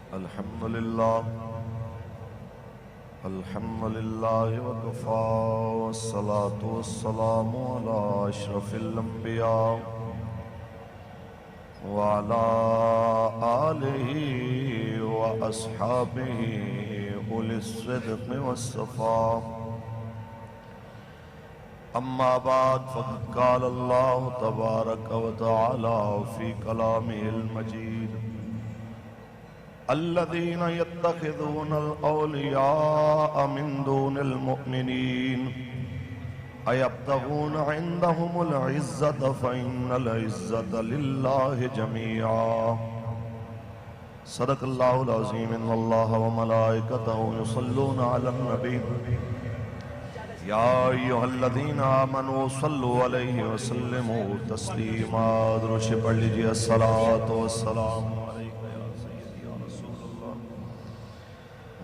الحمد لله وكفى والصلاة والسلام على أشرف الأنبياء وعلى آله وأصحابه أولي الصدق والصفاء أما بعد فقد قال الله تبارك وتعالى في كلامه المجيد الذين يتخذون الأولياء من دون المؤمنين أيبتغون عندهم العزة فإن العزة لله جميعا صدق الله العظيم إن الله وملائكته يصلون على النبي يا أيها الذين آمنوا صلوا عليه وسلموا تسليما درش پڑھ لیجئے الصلاة والسلام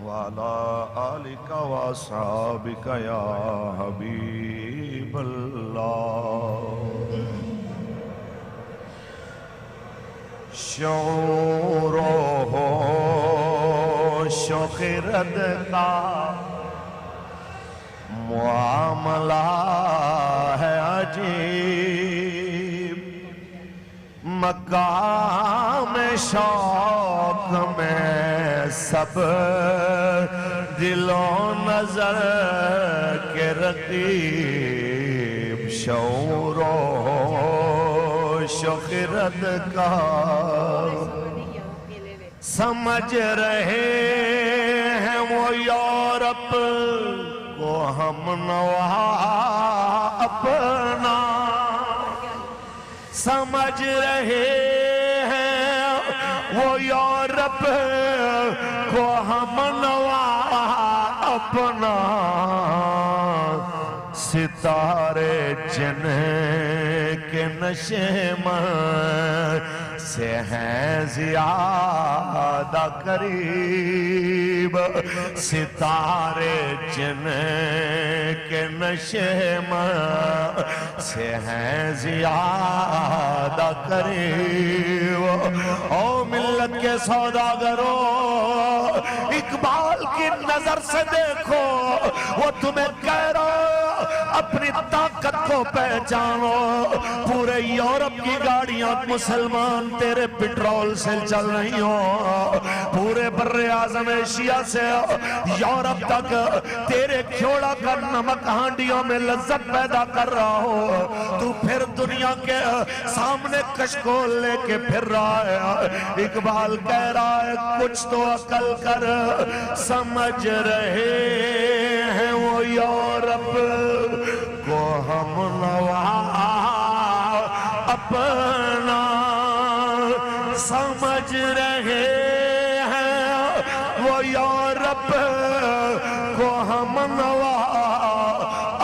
وعلى آلك وأصحابك يا حبيب الله شعوره شخرد کا معاملہ ہے عجیب مقام شوق میں سب دل و نظر کے رقیب شعور و شخرت کا سمجھ رہے ہیں وہ یورپ کو ہم نوا اپنا سمجھ رہے ہیں وہ یورپ کو ہم نوا اپنا ستارے جن کے نشے میں سے ہیں زیادہ قریب ستارے جن کے نشے میں سے ہیں زیادہ قریب او ملت کے سوداگرو اقبال کی نظر سے دیکھو وہ تمہیں کہہ رہا اپنی طاقت کو پہچانو پورے یورپ کی گاڑیاں مسلمان تیرے پٹرول سے چل رہی ہو پورے بر اعظم ایشیا سے یورپ تک تیرے کھوڑا کا نمک ہانڈیوں میں لذت پیدا کر رہا ہو تو پھر دنیا کے سامنے کشکول لے کے پھر رہا ہے اقبال کہہ رہا ہے کچھ تو عقل کر سمجھ رہے ہیں وہ یورپ کو ہم نوا اپنا سمجھ رہے ہیں وہ یورپ کو ہم نوا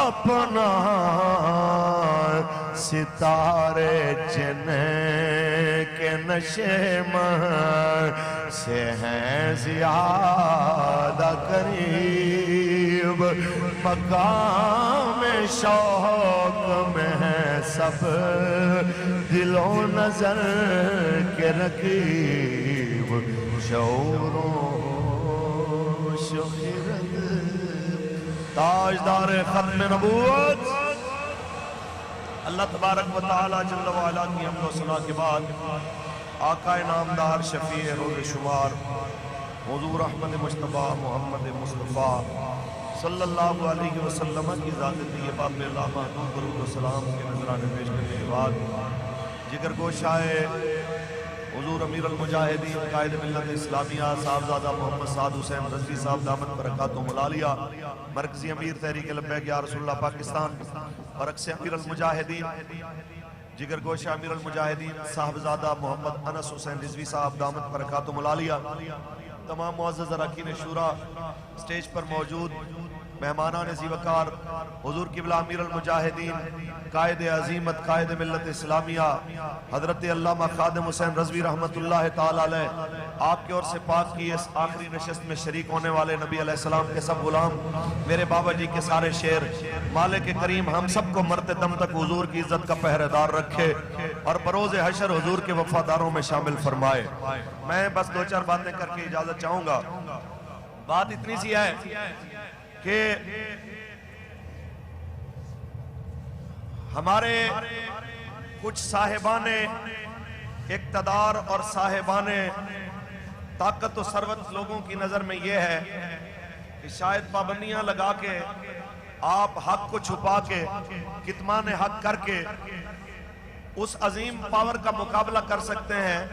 اپنا ستارے جن کے نشے میں سے ہیں زیادہ قریب مقام شوق میں ہے سب دل و نظر کے رقیب شعور و شخرت تاجدار ختم نبوت اللہ تبارک و تعالی جل و علا کی حمد و ثنا کے بعد آقا نامدار شفیع روز شمار حضور احمد مصطفیٰ محمد مصطفیٰ صلی اللہ علیہ وسلم کی ذات طیبہ پہ اللہ محمود درود و سلام کے نظرانے پیش کرنے کے بعد جگر گوشہ حضور امیر المجاہدین قائد ملت اسلامیہ صاحبزادہ محمد سعد حسین رضوی صاحب دامت برکاتہ ملالیہ مرکزی امیر تحریک لبیک یا رسول اللہ پاکستان برعکس امیر المجاہدین جگر گوشہ امیر المجاہدین صاحبزادہ محمد انس حسین رضوی صاحب دامت برکاتہ ملالیہ تمام معزز اراکین شورا سٹیج پر موجود مہمانان زیوکار، حضور قبلہ امیر المجاہدین، قائد عظیمت، قائد ملت اسلامیہ حضرت علامہ خادم حسین رضوی رحمت اللہ تعالی علیہ، آپ کی اور سے پاک کی اس آخری نشست میں شریک ہونے والے نبی علیہ السلام کے سب غلام، میرے بابا جی کے سارے شعر، مالک کریم ہم سب کو مرتے دم تک حضور کی عزت کا پہرے دار رکھے اور بروز حشر حضور کے وفاداروں میں شامل فرمائے۔ میں بس دو چار باتیں کر کے اجازت چاہوں گا۔ بات اتنی سی ہے کہ ہمارے کچھ صاحبان اقتدار اور صاحبان طاقت و ثروت لوگوں کی نظر میں یہ ہے کہ شاید پابندیاں لگا کے آپ حق کو چھپا کے کتمان حق کر کے اس عظیم پاور کا مقابلہ کر سکتے ہیں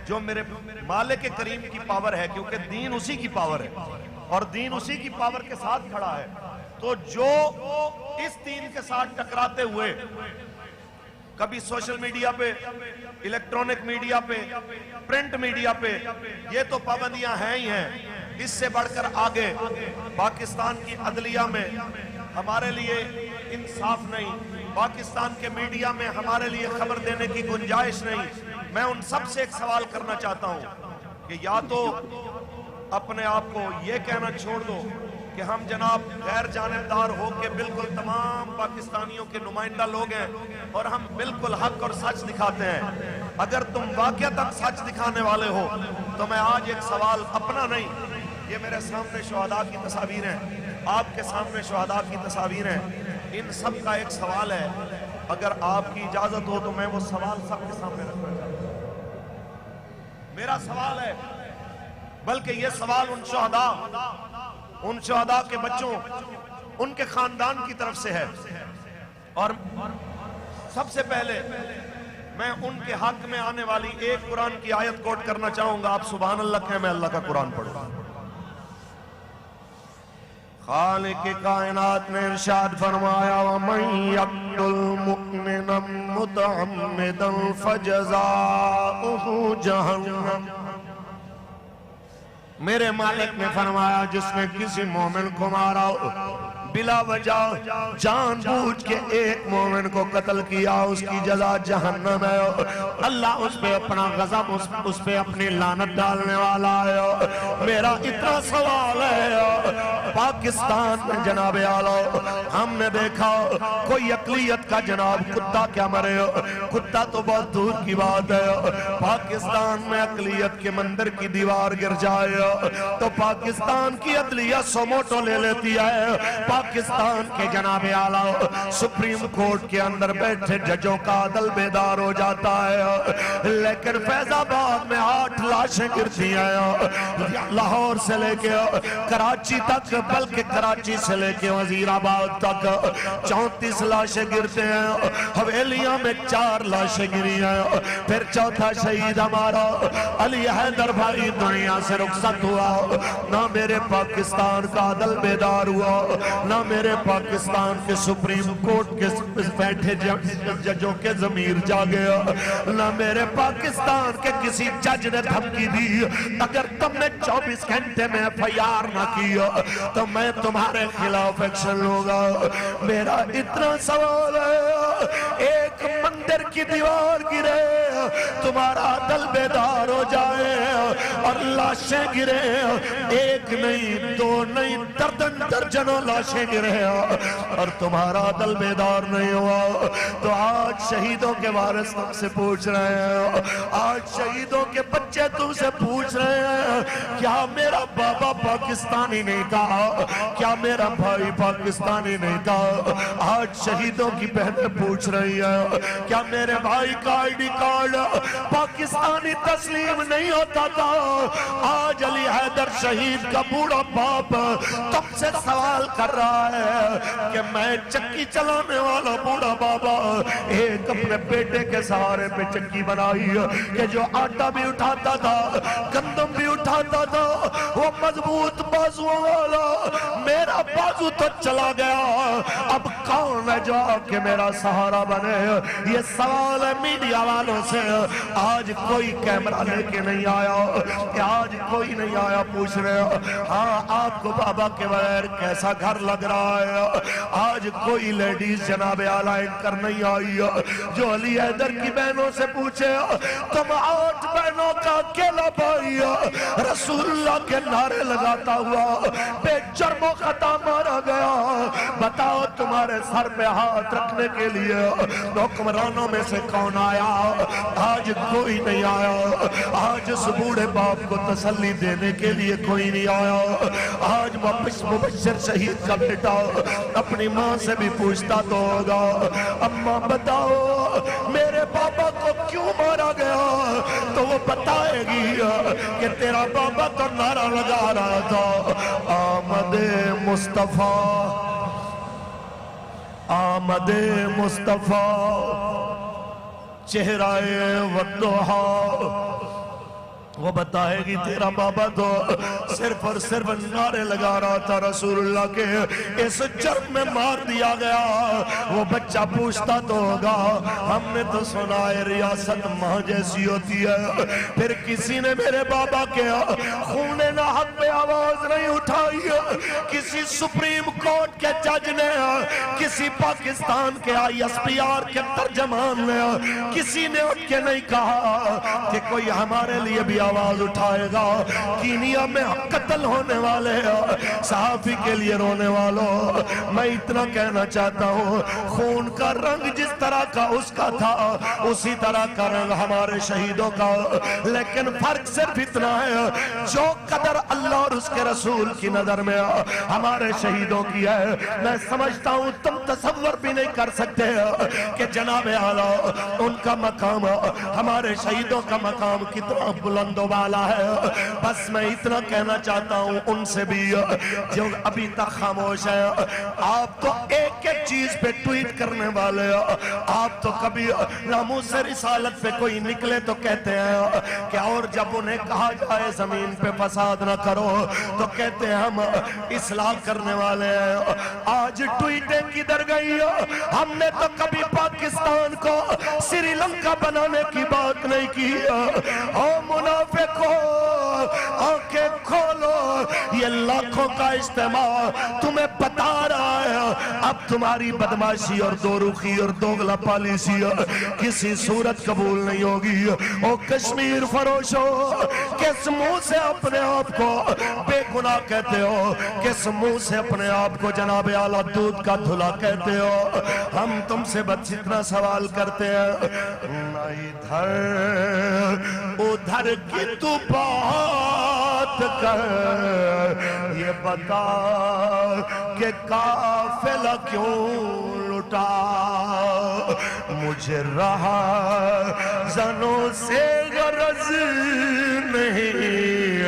جو میرے مالک کریم کی پاور ہے، کیونکہ دین اسی کی پاور ہے اور دین اسی کی پاور کے ساتھ کھڑا ہے۔ تو جو اس دین کے ساتھ ٹکراتے ہوئے کبھی سوشل میڈیا پہ، الیکٹرونک میڈیا پہ، پرنٹ میڈیا پہ، یہ تو پابندیاں ہیں ہی ہیں، اس سے بڑھ کر آگے پاکستان کی عدلیہ میں ہمارے لیے انصاف نہیں، پاکستان کے میڈیا میں ہمارے لیے خبر دینے کی گنجائش نہیں۔ میں ان سب سے ایک سوال کرنا چاہتا ہوں کہ یا تو اپنے آپ کو یہ کہنا چھوڑ دو کہ ہم جناب غیر جانبدار ہو کے بالکل تمام پاکستانیوں کے نمائندہ لوگ ہیں اور ہم بالکل حق اور سچ دکھاتے ہیں۔ اگر تم واقعتاً سچ دکھانے والے ہو تو میں آج ایک سوال اپنا نہیں، یہ میرے سامنے شہداء کی تصاویر ہیں، آپ کے سامنے شہداء کی تصاویر ہیں، ان سب کا ایک سوال ہے، اگر آپ کی اجازت ہو تو میں وہ سوال سب کے سامنے رکھنا چاہتا ہوں۔ میرا سوال ہے، بلکہ یہ سوال ان شہداء کے بچوں، ان کے خاندان کی طرف سے ہے، اور سب سے پہلے میں ان کے حق میں آنے والی ایک قرآن کی آیت کوٹ کرنا چاہوں گا۔ آپ سبحان اللہ کہیں، میں اللہ کا قرآن پڑھوں۔ خالق کائنات نے ارشاد فرمایا وَمَن يَقْتُلْ مُؤْمِنًا مُتَعَمِّدًا فَجَزَاؤُهُ جَهَنَّمُ، میرے مالک نے فرمایا جس نے کسی مومن کو مارا بلا وجہ جان بوجھ کے ایک مومن کو قتل کیا، اس کی جزا جہنم ہے، اللہ اس پہ اپنا غضب، اس پہ اپنی لعنت ڈالنے والا ہے۔ میرا اتنا سوال ہے، پاکستان میں جناب اعلیٰ ہم نے دیکھا کوئی اقلیت کا جناب کتا کیا مرے، کتا تو بہت دور کی بات ہے، پاکستان میں اقلیت کے مندر کی دیوار گر جائے تو پاکستان کی عدلیہ سوموٹو لے لیتی ہے، پاکستان کے جناب اعلیٰ سپریم کورٹ کے اندر بیٹھے ججوں کا عدل بیدار ہو جاتا ہے، لیکن فیض آباد میں 8 لاشیں گرتی ہیں، لاہور سے لے کے کراچی تک، بلکہ کراچی سے لے کے وزیر آباد تک 34 لاشیں گرتے ہیں، حویلیاں میں 4 لاشیں گری ہیں، پھر چوتھا شہید ہمارا علی حیدر بھائی دنیا سے رخصت ہوا، نہ میرے پاکستان کا عدل بیدار ہوا، نہ میرے پاکستان کے سپریم کورٹ کے بیٹھے ججوں کے ضمیر جاگیا، نہ میرے پاکستان کے کسی جج نے دھمکی دی اگر تم نے 24 گھنٹے میں FIR نہ کیا تو میں تمہارے خلاف ایکشن لوں گا۔ میرا اتنا سوال ہے، ایک مندر کی دیوار گرے تمہارا دل بیدار ہو جائے اور لاشیں گرے، ایک نہیں 2 نہیں درجنوں لاشیں گرے اور تمہارا دل بیدار نہیں ہوا، تو آج شہیدوں کے وارث تم سے پوچھ رہے ہیں، آج شہیدوں کے بچے تم سے پوچھ رہے ہیں، کیا میرا بابا پاکستانی نہیں تھا؟ کیا میرا بھائی پاکستانی نہیں تھا؟ آج شہیدوں کی بہنیں پوچھ رہی ہے، کیا میرے بھائی کا ID کارڈ پاکستانی تسلیم نہیں ہوتا تھا؟ آج علی حیدر شہید کا بوڑھا باپ تم سے سوال کر رہا ہے کہ میں چکی چلانے والا بوڑھا بابا ایک اپنے بیٹے کے سہارے پہ چکی بنائی کہ جو آٹا بھی اٹھاتا تھا، گندم بھی اٹھاتا تھا، وہ مضبوط بازو والا میرا بازو تو چلا گیا، اب کون ہے جو کہ میرا سہارا بنے؟ یہ سوال ہے میڈیا والوں سے۔ آج کوئی کیمرہ لے کے نہیں آیا، آج کوئی نہیں آیا پوچھ رہے ہاں آپ کو بابا کے بغیر کیسا گھر لگ رہا ہے؟ آج کوئی لیڈیز جناب اعلیٰ کر نہیں آئی جو علی حیدر کی بہنوں سے پوچھے تم 8 بہنوں کا اکیلا بھائی رسول اللہ کے نعرے لگاتا ہوا بے جرم و خطا مارا گیا، بتاؤ تمہارے سر پہ ہاتھ رکھنے کے لیے حکمرانوں میں سے کون آیا؟ آج کوئی نہیں آیا۔ آج اس بوڑھے باپ کو تسلی دینے کے لیے کوئی نہیں آیا۔ آج مبشر شہید کا بیٹا اپنی ماں سے بھی پوچھتا تو ہوگا اماں بتاؤ میرے بابا کو کیوں مارا گیا؟ تو وہ بتائے گی کہ تیرا بابا تو نعرہ لگا رہا تھا آمد مصطفیٰ، آمد مصطفیٰ چہرہ والضحیٰ۔ وہ بتائے گی تیرا بابا تو صرف اور صرف نعرے لگا رہا تھا رسول اللہ کے اس جرم میں مار دیا گیا۔ وہ بچہ پوچھتا تو ہوگا ہم نے تو سنا ہے ریاست ماں جیسی ہوتی ہے، پھر کسی نے میرے بابا کے خون ناحق پہ آواز نہیں اٹھائی، کسی سپریم کورٹ کے جج نے، کسی پاکستان کے ISPR کے ترجمان نے، کسی نے اٹھ کے نہیں کہا کہ کوئی ہمارے لیے بھی آواز اٹھائے گا۔ کینیا میں قتل ہونے والے صحافی کے لیے رونے والوں، میں اتنا کہنا چاہتا ہوں خون کا رنگ جس طرح کا اس کا تھا اسی طرح کا رنگ ہمارے شہیدوں کا، لیکن فرق صرف اتنا ہے جو قدر اللہ اور اس کے رسول کی نظر میں ہمارے شہیدوں کی ہے، میں سمجھتا ہوں تم تصور بھی نہیں کر سکتے کہ جناب اعلیٰ ان کا مقام ہمارے شہیدوں کا مقام کتنا بلند و بالا ہے۔ بس میں اتنا کہنا چاہتا ہوں ان سے بھی جو ابھی تک خاموش ہے، آپ تو ایک ایک چیز پہ ٹویٹ کرنے والے، آپ تو کبھی ناموس رسالت پہ کوئی نکلے تو کہتے ہیں کہ اور جب انہیں کہا جائے زمین پہ فساد نہ کرو تو کہتے ہیں ہم اصلاح کرنے والے ہیں۔ آج ٹویٹیں کدھر گئی؟ ہم نے تو کبھی پاکستان کو سری لنکا بنانے کی بات نہیں کی۔ او منافقو آنکھیں کھولو، یہ لاکھوں کا اجتماع تمہیں بتا رہا ہے اب تمہاری بدماشی اور دو رخی اور دوغلا پالیسی کسی صورت قبول نہیں ہوگی۔ او کشمیر فروشو، کس منہ سے اپنے آپ کو بے گناہ کہتے ہو؟ کس منہ سے اپنے آپ کو جناب اعلیٰ دودھ کا دھلا کہتے ہو؟ ہم تم سے بس اتنا سوال کرتے ہیں نہ ادھر ادھر کی تو بات کر، یہ بتا کہ قافلہ کیوں لٹا؟ مجھے رہا زنوں سے غرض نہیں،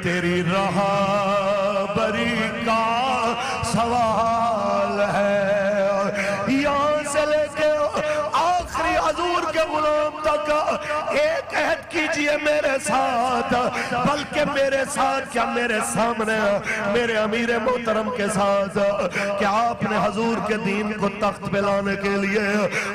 تیری رہبری کا سوال ہے۔ یہاں سے لے کے آخری حضور کے غلام تک ایک عہد کیجئے میرے ساتھ، بلکہ میرے ساتھ کیا میرے سامنے میرے امیر محترم کے ساتھ کہ آپ نے حضور کے دین کو تخت پہ لانے کے لیے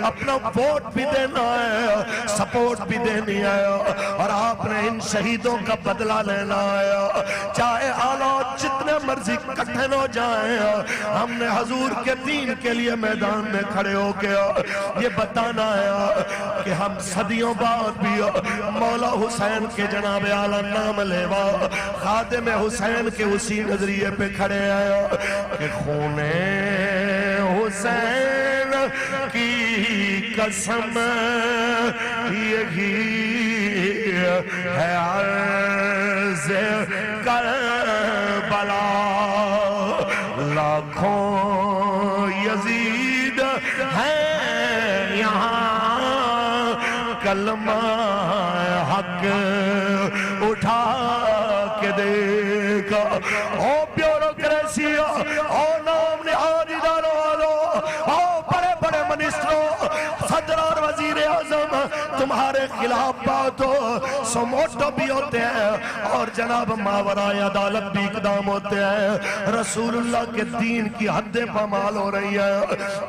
اپنا ووٹ بھی دینا ہے، سپورٹ بھی دینی ہے، اور آپ نے ان شہیدوں کا بدلہ لینا ہے، چاہے حالات جتنے مرضی کٹھن ہو جائیں۔ ہم نے حضور کے دین کے لیے میدان میں کھڑے ہو کے یہ بتانا ہے کہ ہم صدیوں بعد بھی مولا حسین کے جناب اعلیٰ نام لیوا خادم حسین کے اسی نظریے پہ کھڑے ہیں کہ خون حسین کی قسم یہی ہے عرض کربلا، لاکھوں یزید ہیں یہاں، کلمہ حق اٹھا کے دیکھا۔ او بیوروکریسی، او نام نہاد اداروں والوں، او بڑے بڑے منسٹروں، صدر اور وزیر اعظم، تمہارے خلاف بہت ہو سموٹو بھی ہوتے ہیں اور جناب ماورائے عدالت بھی اقدام ہوتے ہیں. رسول اللہ کے دین کی حدیں پامال ہو رہی ہیں.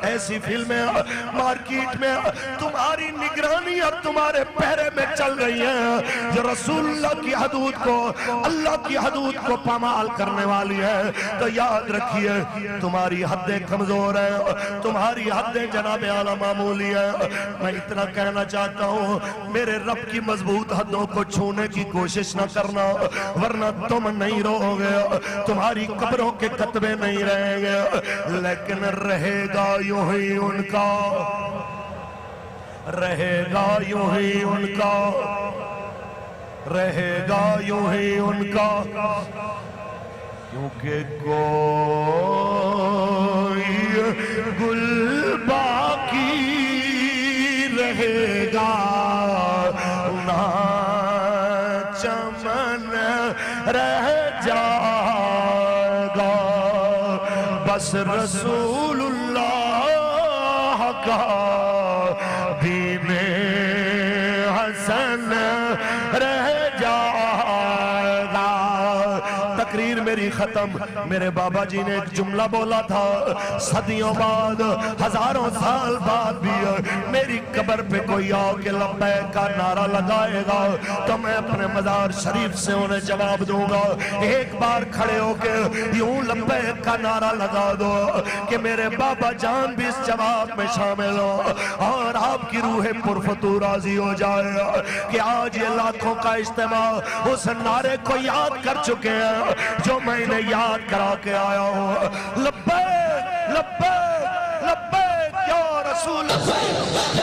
ایسی فلمیں مارکیٹ میں تمہاری نگرانی اور تمہارے پہرے میں چل رہی ہیں جو رسول اللہ کی حدود کو اللہ کی حدود کو پامال کرنے والی ہے. تو یاد رکھیے تمہاری حدیں کمزور ہیں, تمہاری حدیں جناب اعلیٰ معمولی ہیں. میں اتنا کہنا چاہتا ہوں میرے رب کی مضبوط حدوں کو چھونے کی کوشش نہ کرنا ورنہ تم نہیں رہو گے, تمہاری قبروں کے کتبے نہیں رہیں گے. لیکن رہے گا یوں ہی ان کا, رہے گا یوں ہی ان کا, رہے گا یوں ہی ان کا, کیونکہ کوئی گل باقی رہے گا نہ چمن رہ جائے گا, بس رسول اللہ کا دین حسن رہ جائے گا. تقریر میری ختم. میرے بابا جی نے ایک جملہ بولا تھا, صدیوں بعد ہزاروں سال بعد بھی میری قبر پہ کوئی آؤ کہ لبیک کا نعرہ لگائے گا تو میں اپنے مزار شریف سے انہیں جواب دوں گا. ایک بار کھڑے ہو کے یوں لبیک کا نعرہ لگا دو کہ میرے بابا جان بھی اس جواب میں شامل ہو اور آپ کی روح پرفتور راضی ہو جائے کہ آج یہ لاکھوں کا اجتماع اس نعرے کو یاد کر چکے ہیں جو میں نے یاد کرا کے آیا ہوں. لبیک لبیک لبیک یا رسول اللہ.